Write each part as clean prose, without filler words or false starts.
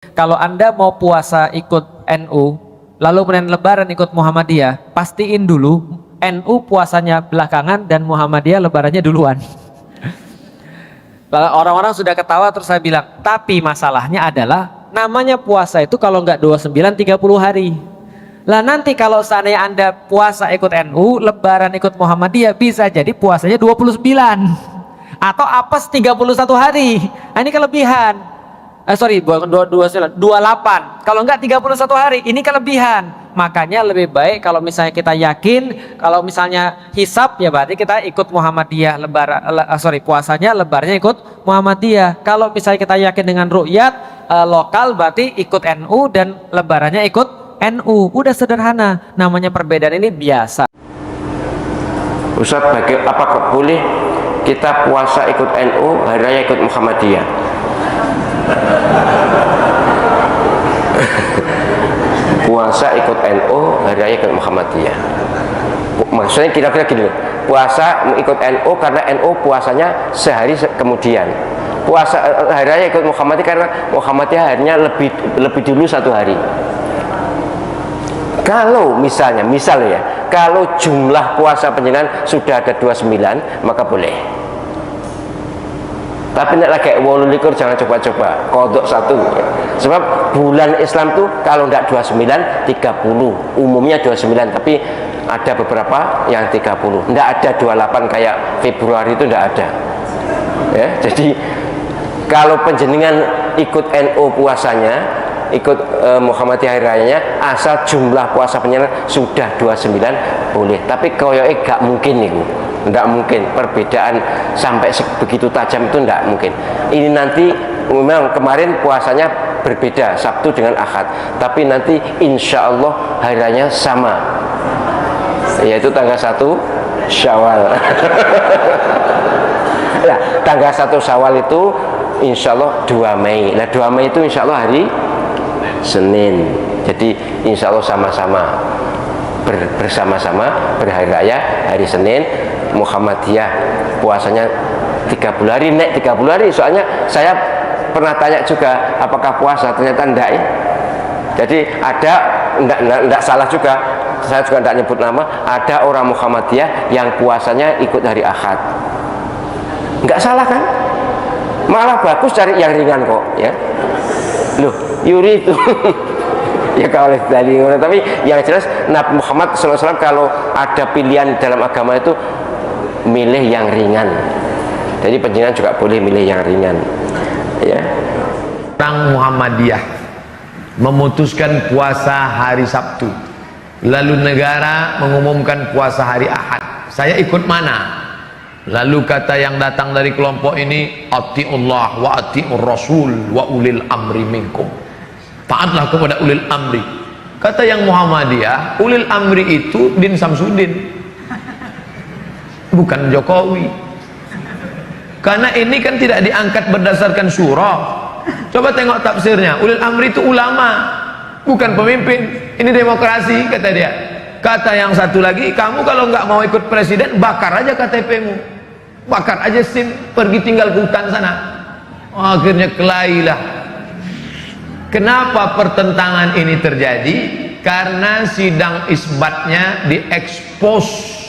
Kalau Anda mau puasa ikut NU, lalu kemudian Lebaran ikut Muhammadiyah, pastiin dulu NU puasanya belakangan dan Muhammadiyah Lebarannya duluan. Lalu orang-orang sudah ketawa, terus saya bilang, tapi masalahnya adalah namanya puasa itu kalau nggak 29 30 hari. Lah nanti kalau seandainya Anda puasa ikut NU, Lebaran ikut Muhammadiyah, bisa jadi puasanya 29 atau apes 31 hari. Nah, ini kelebihan. Sorry, bukan 28. Kalau enggak 31 hari, ini kelebihan. Makanya lebih baik kalau misalnya kita yakin, kalau misalnya hisab ya berarti kita ikut Muhammadiyah puasanya, lebarnya ikut Muhammadiyah. Kalau misalnya kita yakin dengan ru'yat lokal, berarti ikut NU dan lebarannya ikut NU. Udah sederhana. Namanya perbedaan ini biasa. Ustaz, apakah boleh kita puasa ikut NU, hari raya ikut Muhammadiyah? Puasa ikut NU, hari raya ikut Muhammadiyah. Maksudnya kira-kira gini, puasa ikut NU karena NU puasanya sehari kemudian. Puasa hari raya ikut Muhammadiyah karena Muhammadiyah harinya lebih dulu satu hari. Kalau misalnya kalau jumlah puasa panjenengan sudah ada 29, maka boleh. Tapi nek lagi 28 jangan coba-coba kodok satu. Sebab bulan Islam tuh kalau enggak 29 30, umumnya 29, tapi ada beberapa yang 30. Enggak ada 28 kayak Februari, itu enggak ada. Ya, jadi kalau panjenengan ikut NU puasanya, ikut Muhammadiyah hari rayanya, asal jumlah puasa panjenengan sudah 29 boleh. Tapi koyoke gak mungkin niku. Tidak mungkin, perbedaan sampai begitu tajam itu tidak mungkin. Ini nanti memang kemarin puasanya berbeda Sabtu dengan Ahad, tapi nanti insya Allah harinya sama, yaitu tanggal 1 Syawal. Nah, tanggal 1 Syawal itu insya Allah 2 Mei. Nah, 2 Mei itu insya Allah hari Senin. Jadi insya Allah sama-sama bersama-sama berhari raya hari Senin. Muhammadiyah puasanya 30 hari, nek 30 hari. Soalnya saya pernah tanya juga apakah puasa, ternyata enggak ya. Jadi ada, enggak salah juga, saya juga enggak nyebut nama, ada orang Muhammadiyah yang puasanya ikut hari Ahad. Enggak salah kan? Malah bagus cari yang ringan kok ya. Loh, Yuri itu ya kalau dari, tapi yang jelas Nabi Muhammad SAW kalau ada pilihan dalam agama itu milih yang ringan. Jadi panjenengan juga boleh milih yang ringan ya. Orang Muhammadiyah memutuskan puasa hari Sabtu, lalu negara mengumumkan puasa hari Ahad. Saya ikut mana? Lalu kata yang datang dari kelompok ini, atiullah wa atiur rasul wa ulil amri minkum. Taatlah kepada ulil amri. Kata yang Muhammadiyah, ulil amri itu Din Samsudin, bukan Jokowi. Karena ini kan tidak diangkat berdasarkan surah. Coba tengok tafsirnya. Ulil amri itu ulama, bukan pemimpin. Ini demokrasi, kata dia. Kata yang satu lagi, kamu kalau nggak mau ikut presiden, bakar aja KTP-mu, bakar aja SIM, pergi tinggal ke hutan sana. Akhirnya kelailah. Kenapa pertentangan ini terjadi? Karena sidang isbatnya diekspos.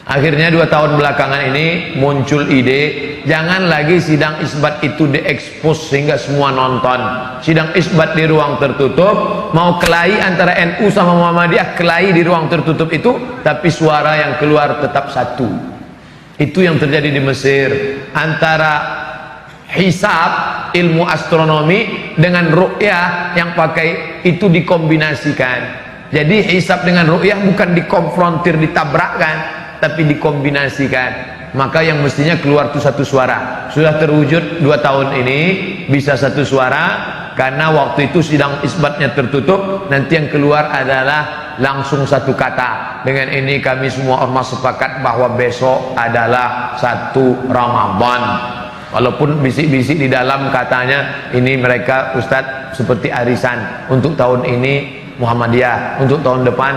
Akhirnya 2 tahun belakangan ini muncul ide, jangan lagi sidang isbat itu diekspos sehingga semua nonton. Sidang isbat di ruang tertutup, mau kelahi antara NU sama Muhammadiyah, kelahi di ruang tertutup itu, tapi suara yang keluar tetap satu. Itu yang terjadi di Mesir, antara hisab, ilmu astronomi, dengan ru'yah yang pakai itu dikombinasikan. Jadi hisab dengan ru'yah bukan dikonfrontir, ditabrakkan, tapi dikombinasikan. Maka yang mestinya keluar itu satu suara. Sudah terwujud 2 tahun ini bisa satu suara, karena waktu itu sidang isbatnya tertutup, nanti yang keluar adalah langsung satu kata. Dengan ini kami semua ormas sepakat bahwa besok adalah 1 Ramadan. Walaupun bisik-bisik di dalam katanya ini mereka Ustadz seperti arisan, untuk tahun ini Muhammadiyah, untuk tahun depan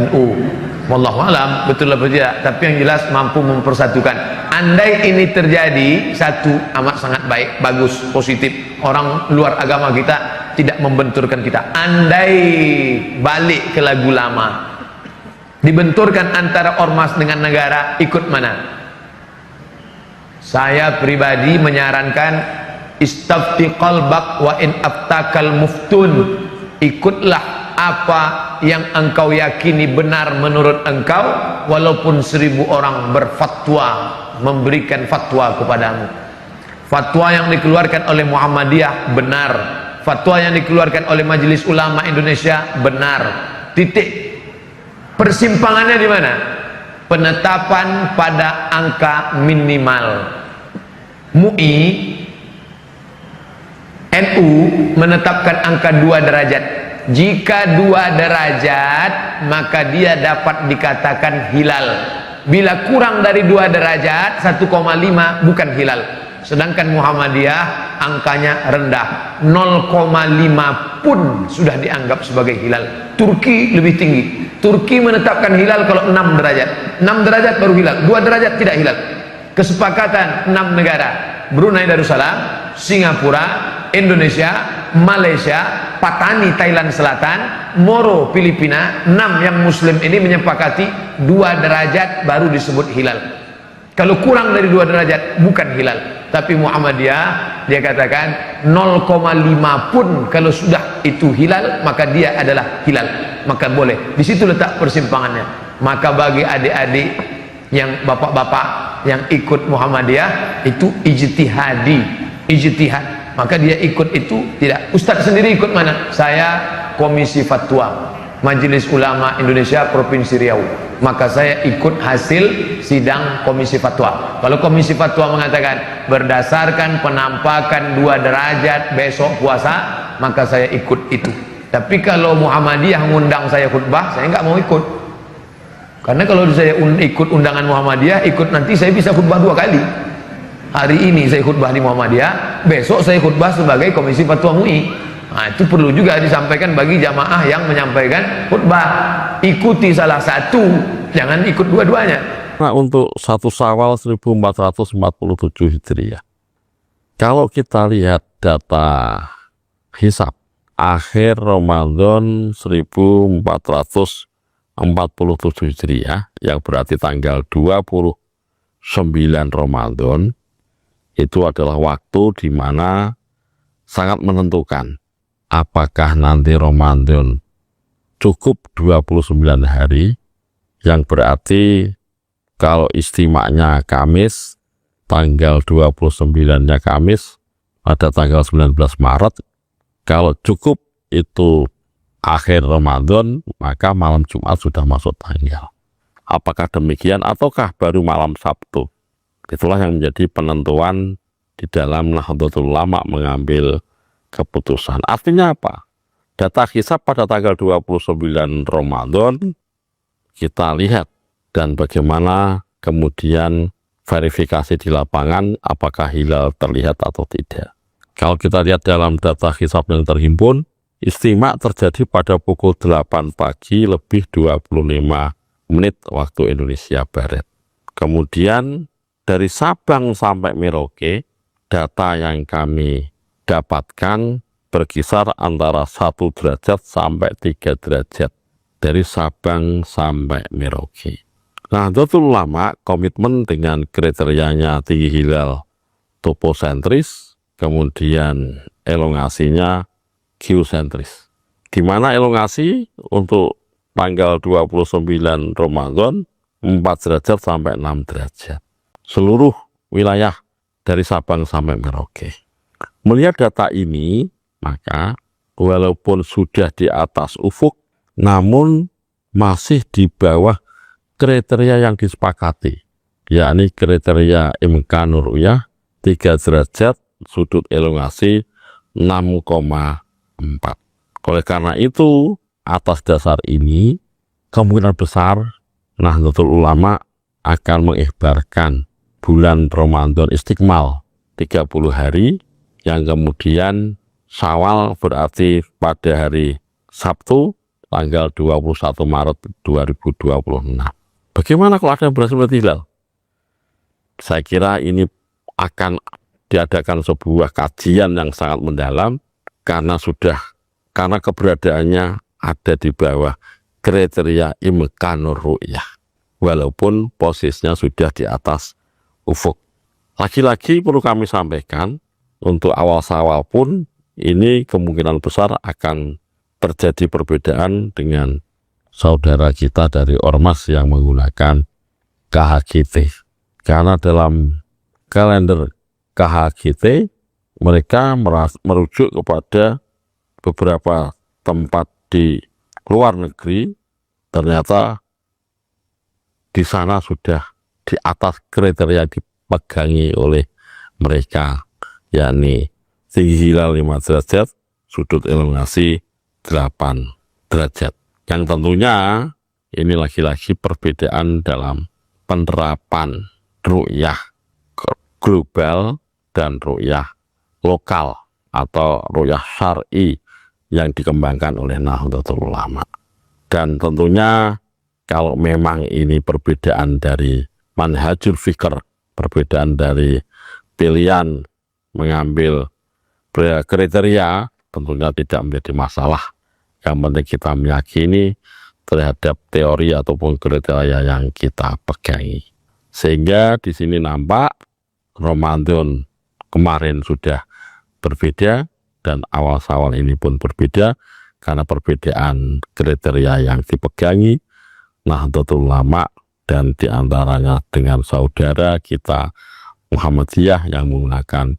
NU. Wallahu alam betul apa tidak, tapi yang jelas mampu mempersatukan. Andai ini terjadi, satu amat sangat baik, bagus, positif. Orang luar agama kita tidak membenturkan kita. Andai balik ke lagu lama, dibenturkan antara ormas dengan negara, ikut mana? Saya pribadi menyarankan istafti qalbak wa in aftakal muftun. Ikutlah apa yang engkau yakini benar menurut engkau, walaupun 1000 orang berfatwa, memberikan fatwa kepadamu. Fatwa yang dikeluarkan oleh Muhammadiyah benar, fatwa yang dikeluarkan oleh Majelis Ulama Indonesia benar. Titik. Persimpangannya di mana? Penetapan pada angka minimal. MUI NU menetapkan angka 2 derajat. Jika 2 derajat, maka dia dapat dikatakan hilal. Bila kurang dari 2 derajat, 1,5 bukan hilal. Sedangkan Muhammadiyah angkanya rendah, 0,5 pun sudah dianggap sebagai hilal. Turki lebih tinggi. Turki menetapkan hilal kalau 6 derajat. 6 derajat baru hilal, 2 derajat tidak hilal. Kesepakatan 6 negara: Brunei Darussalam, Singapura, Indonesia, Malaysia, Patani Thailand Selatan, Moro Filipina. 6 yang muslim ini menyepakati 2 derajat baru disebut hilal. Kalau kurang dari 2 derajat bukan hilal. Tapi Muhammadiyah dia katakan 0,5 pun kalau sudah itu hilal, maka dia adalah hilal, maka boleh. Di situ letak persimpangannya. Maka bagi adik-adik yang bapak-bapak yang ikut Muhammadiyah, itu ijtihadi, ijtihad, maka dia ikut itu. Tidak, Ustadz sendiri ikut mana? Saya Komisi Fatwa Majelis Ulama Indonesia Provinsi Riau, maka saya ikut hasil sidang Komisi Fatwa. Kalau Komisi Fatwa mengatakan berdasarkan penampakan 2 derajat besok puasa, maka saya ikut itu. Tapi kalau Muhammadiyah mengundang saya khutbah, saya nggak mau ikut. Karena kalau saya ikut undangan Muhammadiyah, ikut nanti saya bisa khutbah 2 kali. Hari ini saya khutbah di Muhammadiyah, besok saya khutbah sebagai Komisi Fatwa MUI. Nah, itu perlu juga disampaikan bagi jamaah yang menyampaikan khutbah. Ikuti salah satu, jangan ikut dua-duanya. Nah, untuk 1 Syawal 1447 Hijriah, kalau kita lihat data hisab akhir Ramadan 1447 Hijriah, yang berarti tanggal 29 Ramadan, itu adalah waktu di mana sangat menentukan apakah nanti Ramadan cukup 29 hari, yang berarti kalau istimanya Kamis, tanggal 29-nya Kamis pada tanggal 19 Maret, kalau cukup itu akhir Ramadan, maka malam Jumat sudah masuk tanggal. Apakah demikian ataukah baru malam Sabtu? Itulah yang menjadi penentuan di dalam Nahdlatul Ulama mengambil keputusan. Artinya apa? Data hisab pada tanggal 29 Ramadan kita lihat, dan bagaimana kemudian verifikasi di lapangan apakah hilal terlihat atau tidak. Kalau kita lihat dalam data hisab yang terhimpun, istimak terjadi pada pukul 8 pagi lebih 25 menit waktu Indonesia Barat. Kemudian dari Sabang sampai Merauke, data yang kami dapatkan berkisar antara 1 derajat sampai 3 derajat dari Sabang sampai Merauke. Nahdlatul Ulama komitmen dengan kriterianya tinggi hilal toposentris, kemudian elongasinya geosentris. Di mana elongasi untuk tanggal 29 Ramadan 4 derajat sampai 6 derajat. Seluruh wilayah dari Sabang sampai Merauke. Melihat data ini, maka walaupun sudah di atas ufuk, namun masih di bawah kriteria yang disepakati, yakni kriteria imkanur ru'yah 3 derajat, sudut elongasi 6,4. Oleh karena itu, atas dasar ini, kemungkinan besar Nahdlatul Ulama akan mengikhbarkan bulan Ramadan Istiqmal 30 hari, yang kemudian Syawal berarti pada hari Sabtu tanggal 21 Maret 2026. Bagaimana kalau ada yang berhasil melihat hilal? Saya kira ini akan diadakan sebuah kajian yang sangat mendalam karena keberadaannya ada di bawah kriteria imkanur ru'yah, walaupun posisinya sudah di atas ufuk. Lagi-lagi perlu kami sampaikan, untuk awal-awal pun ini kemungkinan besar akan terjadi perbedaan dengan saudara kita dari ormas yang menggunakan KHGT. Karena dalam kalender KHGT mereka merujuk kepada beberapa tempat di luar negeri, ternyata di sana sudah di atas kriteria dipegangi oleh mereka, yakni tinggi hilal 5 derajat, sudut iluminasi 8 derajat. Yang tentunya ini lagi-lagi perbedaan dalam penerapan ru'yah global dan ru'yah lokal atau ru'yah syar'i yang dikembangkan oleh Nahdlatul Ulama. Dan tentunya kalau memang ini perbedaan dari manhajul fikr, perbedaan dari pilihan mengambil kriteria, tentunya tidak menjadi masalah. Yang penting kita meyakini terhadap teori ataupun kriteria yang kita pegangi. Sehingga di sini nampak Ramadan kemarin sudah berbeda dan awal-awal ini pun berbeda karena perbedaan kriteria yang dipegangi Nahdlatul Ulama dan diantaranya dengan saudara kita Muhammadiyah yang menggunakan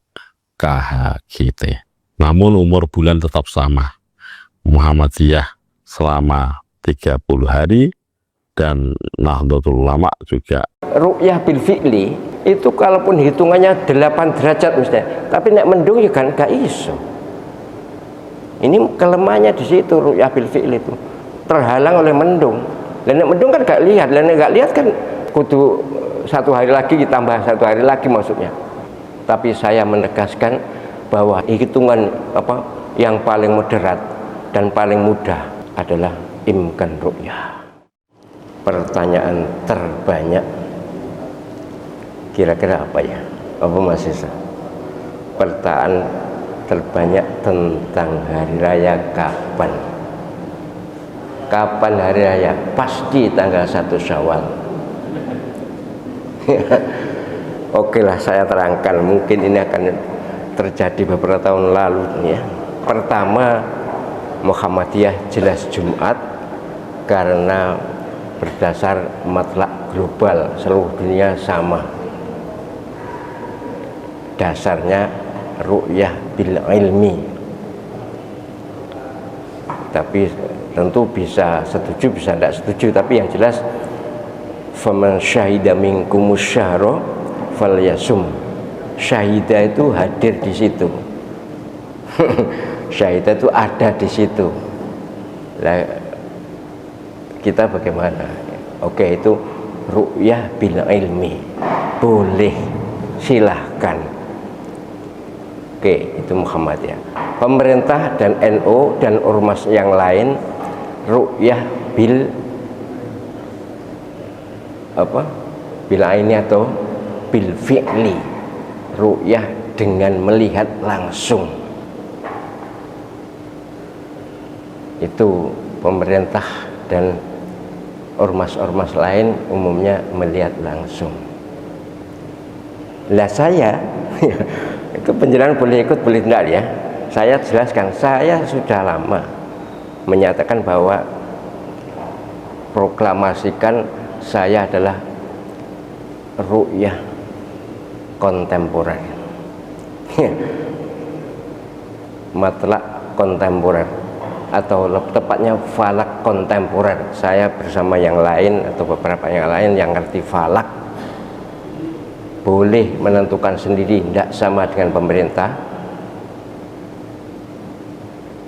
KHGT. Namun umur bulan tetap sama. Muhammadiyah selama 30 hari dan Nahdlatul Ulama juga. Ru'yah bil fi'li itu kalaupun hitungannya 8 derajat mestinya, tapi nek mendung ya kan gak iso. Ini kelemahannya di situ, ru'yah bil fi'li itu terhalang oleh mendung. Dan nek mendung kan gak lihat, dan nek gak lihat kan kudu 1 hari lagi ditambah 1 hari lagi maksudnya. Tapi saya menegaskan bahwa hitungan yang paling moderat dan paling mudah adalah imkan ru'yah. Pertanyaan terbanyak kira-kira apa ya? Apa Mas Isa? Pertanyaan terbanyak tentang hari raya kapan? Kapan hari raya? Pasti tanggal 1 Syawal. Oke lah, saya terangkan. Mungkin ini akan terjadi beberapa tahun lalu ya. Pertama, Muhammadiyah jelas Jumat karena berdasar matlak global seluruh dunia sama. Dasarnya ru'yah bil ilmi. Tapi tentu bisa setuju, bisa tidak setuju, tapi yang jelas faman syahida minkumus syahra falyasum. Syahida itu hadir di situ. Syahida itu ada di situ. Lah kita bagaimana? Oke, itu ru'yah bil ilmi. Boleh, silahkan. Oke, itu Muhammadiyah. Pemerintah dan NU dan ormas yang lain ru'yah bil bil aini atau bil fi'li. Ru'yah dengan melihat langsung. Itu pemerintah dan ormas-ormas lain umumnya melihat langsung. Lah saya itu penjelasan boleh ikut boleh tidak ya. Saya jelaskan, saya sudah lama menyatakan bahwa proklamasikan saya adalah ru'yah kontemporer. Matlak kontemporer atau tepatnya falak kontemporer. Saya bersama yang lain atau beberapa yang lain yang ngerti falak boleh menentukan sendiri, tidak sama dengan pemerintah,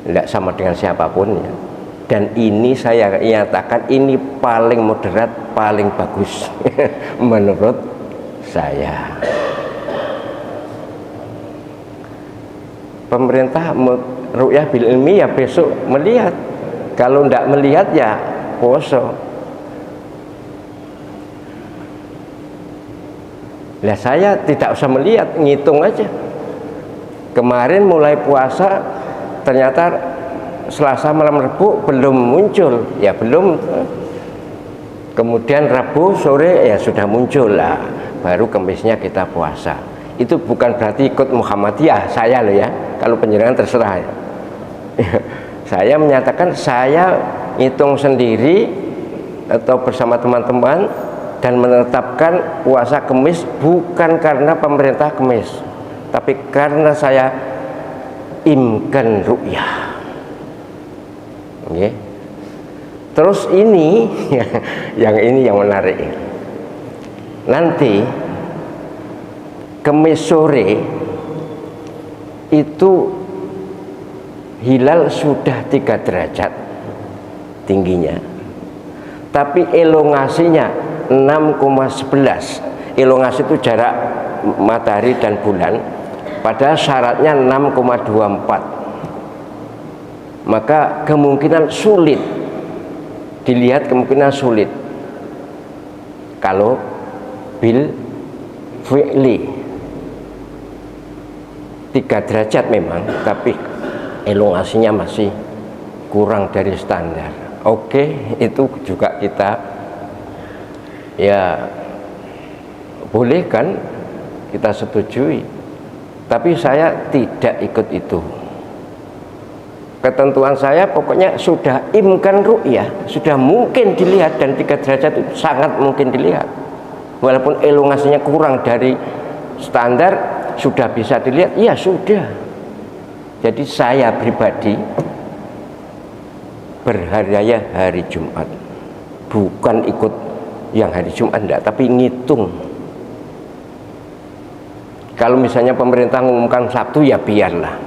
tidak sama dengan siapapun ya. Dan ini saya nyatakan ini paling moderat, paling bagus menurut saya. Pemerintah ru'yah bil ilmi ya besok melihat Kalau tidak melihat ya poso. Nah saya tidak usah melihat, ngitung aja. Kemarin mulai puasa ternyata Selasa malam Rabu belum muncul, ya belum. Kemudian Rabu sore ya sudah muncul lah, baru Kamisnya kita puasa. Itu bukan berarti ikut Muhammadiyah saya loh ya. Kalau penjenengan terserah ya. Saya menyatakan saya hitung sendiri atau bersama teman-teman dan menetapkan puasa Kamis bukan karena pemerintah Kamis, tapi karena saya imkan ru'yah. Okay. Terus ini yang menarik. Nanti Kamis sore itu hilal sudah 3 derajat tingginya, tapi elongasinya 6,11. Elongasi itu jarak matahari dan bulan, padahal syaratnya 6,24. Maka kemungkinan sulit dilihat, kemungkinan sulit kalau bil fi'li 3 derajat memang, tapi elongasinya masih kurang dari standar. Oke, itu juga kita ya boleh kan, kita setujui, tapi saya tidak ikut itu. Ketentuan saya pokoknya sudah imkan ru'yah, sudah mungkin dilihat, dan 3 derajat itu sangat mungkin dilihat walaupun elongasinya kurang dari standar, sudah bisa dilihat, ya sudah. Jadi saya pribadi berhari raya hari Jumat, bukan ikut yang hari Jumat enggak, tapi ngitung. Kalau misalnya pemerintah mengumumkan Sabtu ya biarlah,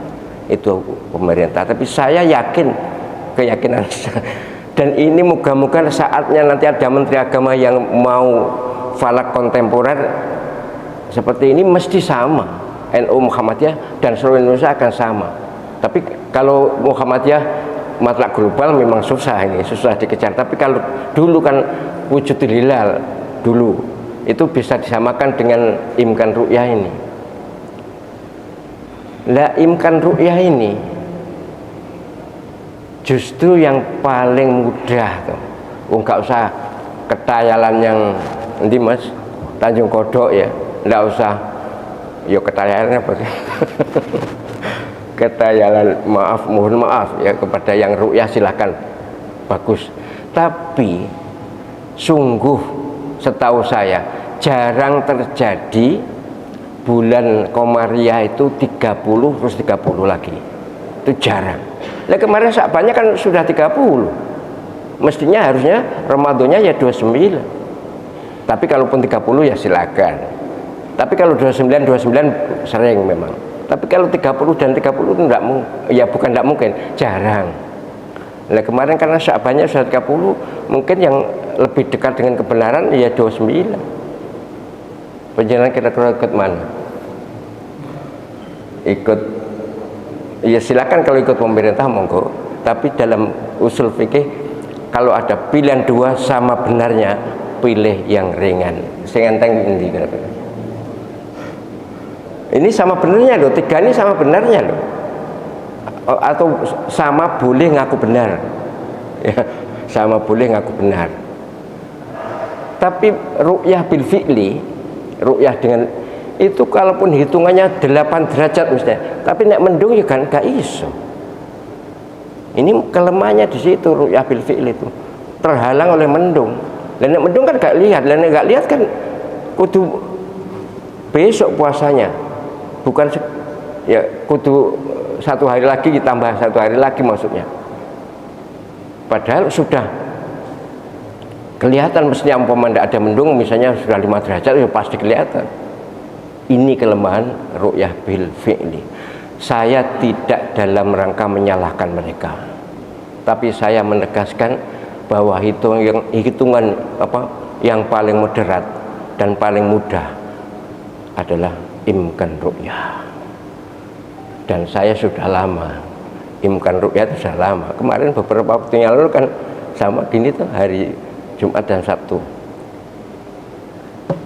itu pemerintah, tapi saya yakin, keyakinan saya, dan ini moga-moga saatnya nanti ada menteri agama yang mau falak kontemporer seperti ini mesti sama. NU Muhammadiyah dan seluruh Indonesia akan sama. Tapi kalau Muhammadiyah matlak global memang susah, ini susah dikejar. Tapi kalau dulu kan wujudul hilal dulu itu bisa disamakan dengan imkan ru'yah ini. Lah imkan ru'yah ini justru yang paling mudah tuh. Enggak usah ketayalan yang nanti Mas Tanjung Kodok ya, enggak usah. Yo ketayalan apa sih? Ketayalan, maaf, mohon maaf ya kepada yang ru'yah, silakan, bagus. Tapi sungguh setahu saya jarang terjadi bulan Komariah itu 30 terus 30 lagi, itu jarang. Nah kemarin Sya'bannya kan sudah 30, mestinya harusnya Ramadannya ya 29. Tapi kalaupun 30 ya silakan. Tapi kalau 29 sering memang. Tapi kalau 30 dan 30 itu enggak, ya bukan enggak mungkin, jarang. Nah kemarin karena Sya'bannya sudah 30, mungkin yang lebih dekat dengan kebenaran ya 29. Penjelasan kira-kira ikut mana? Ikut, ya silakan kalau ikut pemerintah monggo. Tapi dalam usul fikih kalau ada pilihan dua sama benarnya, pilih yang ringan. Sing enteng endi kira-kira? Ini sama benarnya loh, 3 ini sama benarnya loh. Atau sama boleh ngaku benar. Ya, sama boleh ngaku benar. Tapi ru'yah bil fi'li, ru'yah dengan itu kalaupun hitungannya 8 derajat mestinya, tapi nek mendung ya kan gak iso. Ini kelemahannya di situ, ru'yah bil fi'li itu terhalang oleh mendung. Dan nek mendung kan gak lihat, dan nek gak lihat kan kudu besok puasanya, bukan ya kudu 1 hari lagi ditambah 1 hari lagi maksudnya. Padahal sudah kelihatan mestinya umpama tidak ada mendung, misalnya sudah 5 derajat ya pasti kelihatan. Ini kelemahan ru'yah bil fi'li. Saya tidak dalam rangka menyalahkan mereka, tapi saya menegaskan bahwa hitungan yang paling moderat dan paling mudah adalah imkan ru'yah. Dan saya sudah lama imkan ru'yat itu sudah lama. Kemarin beberapa waktu yang lalu kan sama gini tuh, hari Jumat dan Sabtu.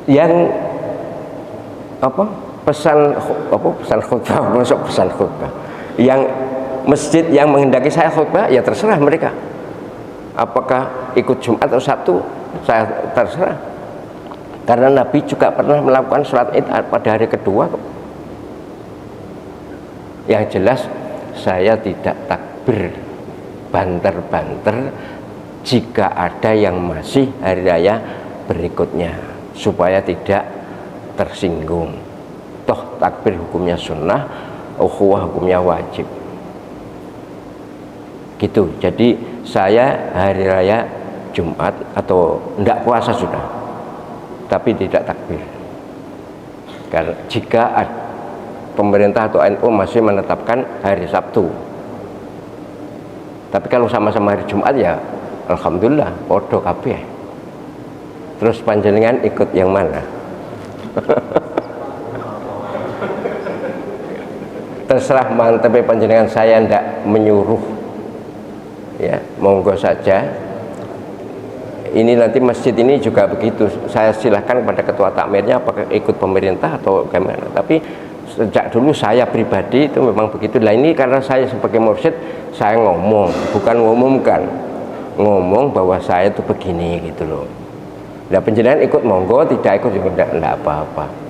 Yang pesan khutbah, masuk pesan khutbah. Yang masjid yang menghendaki saya khutbah, ya terserah mereka. Apakah ikut Jumat atau Sabtu, saya terserah. Karena Nabi juga pernah melakukan sholat Id pada hari kedua. Yang jelas saya tidak takbir banter-banter jika ada yang masih hari raya berikutnya, supaya tidak tersinggung. Toh takbir hukumnya sunnah, ukhuwah hukumnya wajib. Gitu. Jadi saya hari raya Jumat atau tidak puasa sudah, tapi tidak takbir. Karena jika pemerintah atau NU masih menetapkan hari Sabtu, tapi kalau sama-sama hari Jumat ya alhamdulillah podo kabeh. Terus panjenengan ikut yang mana? Terserah, mantep panjenengan, saya ndak menyuruh, ya monggo saja. Ini nanti masjid ini juga begitu, saya silahkan kepada ketua takmirnya apakah ikut pemerintah atau gimana. Tapi sejak dulu saya pribadi itu memang begitu. Lah ini karena saya sebagai mursyid, saya ngomong, bukan ngumumkan, ngomong bahwa saya itu begini gitu loh. Nah penjenengan ikut monggo, tidak ikut juga tidak apa-apa.